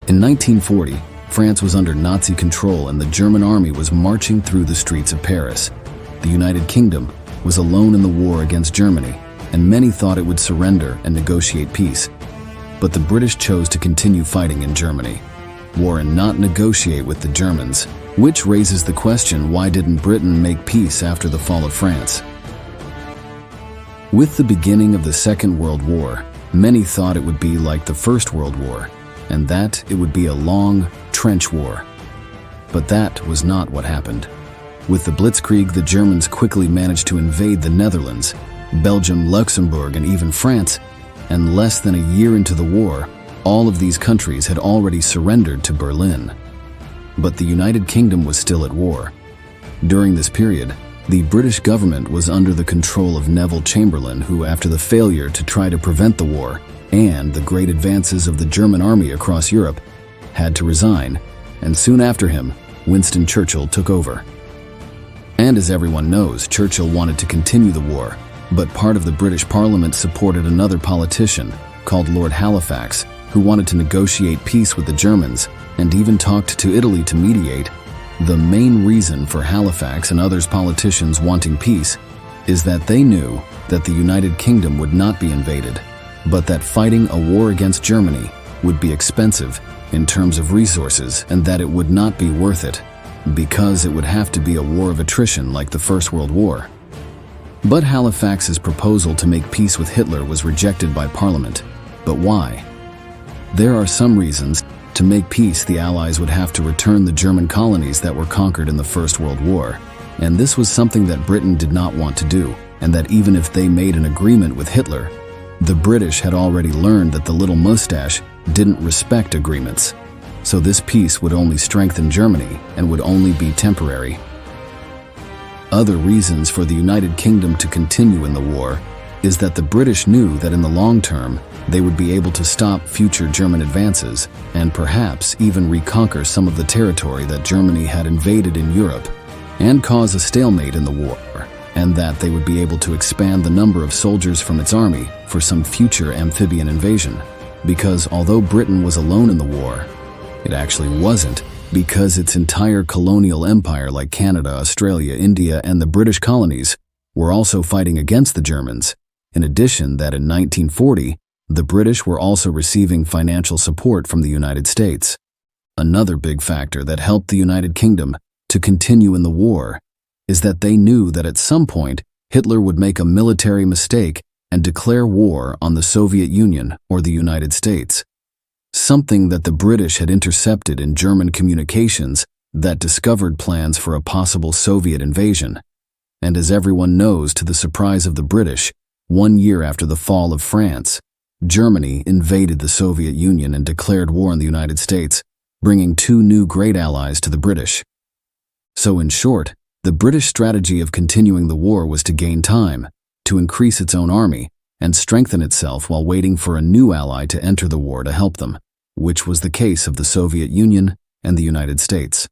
In 1940, France was under Nazi control and the German army was marching through the streets of Paris. The United Kingdom was alone in the war against Germany, and many thought it would surrender and negotiate peace. But the British chose to continue fighting in Germany, war and not negotiate with the Germans, which raises the question, why didn't Britain make peace after the fall of France? With the beginning of the Second World War, many thought it would be like the First World War, and that it would be a long, trench war. But that was not what happened. With the Blitzkrieg, the Germans quickly managed to invade the Netherlands, Belgium, Luxembourg, and even France, and less than a year into the war, all of these countries had already surrendered to Berlin. But the United Kingdom was still at war. During this period, the British government was under the control of Neville Chamberlain, who, after the failure to try to prevent the war and the great advances of the German army across Europe, had to resign, and soon after him, Winston Churchill took over. And as everyone knows, Churchill wanted to continue the war, but part of the British Parliament supported another politician called Lord Halifax, who wanted to negotiate peace with the Germans and even talked to Italy to mediate. The main reason for Halifax and others politicians wanting peace is that they knew that the United Kingdom would not be invaded, but that fighting a war against Germany would be expensive in terms of resources and that it would not be worth it, because it would have to be a war of attrition like the First World War. But Halifax's proposal to make peace with Hitler was rejected by Parliament. But why? There are some reasons. To make peace, the Allies would have to return the German colonies that were conquered in the First World War, and this was something that Britain did not want to do, and that even if they made an agreement with Hitler, the British had already learned that the little mustache didn't respect agreements. So this peace would only strengthen Germany and would only be temporary. Other reasons for the United Kingdom to continue in the war is that the British knew that in the long term, they would be able to stop future German advances and perhaps even reconquer some of the territory that Germany had invaded in Europe and cause a stalemate in the war, and that they would be able to expand the number of soldiers from its army for some future amphibian invasion. Because although Britain was alone in the war, it actually wasn't, because its entire colonial empire like Canada, Australia, India, and the British colonies were also fighting against the Germans. In addition, that in 1940, the British were also receiving financial support from the United States. Another big factor that helped the United Kingdom to continue in the war is that they knew that at some point Hitler would make a military mistake and declare war on the Soviet Union or the United States, something that the British had intercepted in German communications that discovered plans for a possible Soviet invasion. And as everyone knows, to the surprise of the British, 1 year after the fall of France, Germany invaded the Soviet Union and declared war on the United States, bringing two new great allies to the British. So in short, the British strategy of continuing the war was to gain time, to increase its own army, and strengthen itself while waiting for a new ally to enter the war to help them, which was the case of the Soviet Union and the United States.